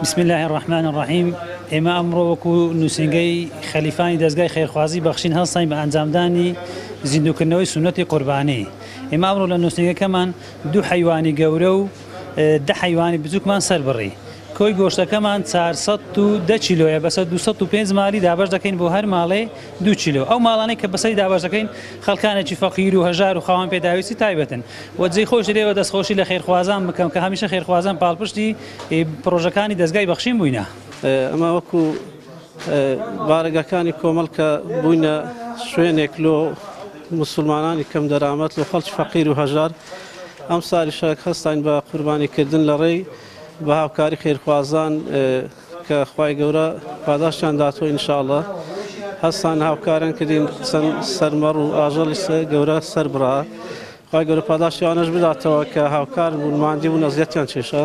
بسم الله الرحمن الرحيم. اما امروكو نوسنگي خليفاني دزگاي خيرخوازي بخشين هلساين بانجامداني زیندوکردنەوەی سنەتی قوربانی. ئێمە ئەمڕۆ لە نووسنگەکەمان دوو حەیوانی گەورە و 10 حەیوانی بچووکمان سەربڕی. کۆی گۆشتەکەمان 410 کیلۆیە، بەسەر 205 ماڵی دابەش دەکەین بۆ هەر ماڵێ 2 کیلۆ. ئەو ماڵانەی کە بەسەری دابەش دەکەین خەڵکانێکی فەقیر و هەژار و خاوەن پێداویستی تایبەتن. وەجێی خۆش لێوە دەستخۆشی لە خێرخوازان بکەم کە هەمیشە خێرخوازان پاڵپشتی پرۆژەکانی دەستگای بەخشین بووینە. ئەمە وەکو بارگەکانی کۆمەڵکە بووینە شوێنێک لۆ مسلمانانی کەم دەرامەت لە خەڵکی فەقیر و هەژار. ئەم ساڵی شەک هەستین بە قوربانیکردن لە ڕێی بە هاوکاری خێرخوازان کە خوای گەورە پاداشتیان داتوە ئینشاءڵڵا. هەستان هاوکاران کردین چەند سەرمەڕ و ئاژەڵی گەورە سەربڕا. خوای گەورە پاداشتیانەش بداتەوە کە هاوکار بوون، ماندی بوون، ئەزیەتیان چێشە.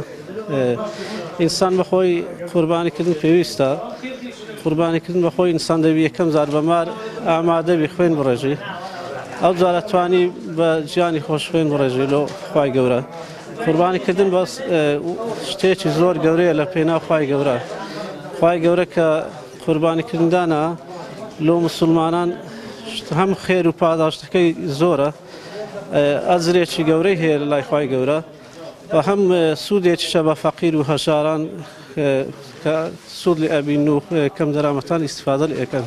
ئینسان بەخۆی قوربانیکردن پێویستە. قوربانیکردن بەخۆی ئینسان دەبی یەکەم جار بەمار ئامادەبی خوێن بڕێژی. ئەو جارە توانی بە ژیانی خۆش خوێن بڕێژی لۆ خوای گەورە. قوربانیکردن بەس شتێکی زۆر گەورەیە لە پێناو خوای گەورە. خوای گەورە کە قوربانیکردندانە لۆ مسلمانان هەم خێر و پاداشتەکەی زۆرە، ئەجرێکی گەورەی هەیە لە لای خوای گەورە و هەم سوودێکیشە بە فەقیر و هەژاران کە سوود لێ ئەبین و کەم دەرامەتان ئیستیفادە لێ ئەکەن.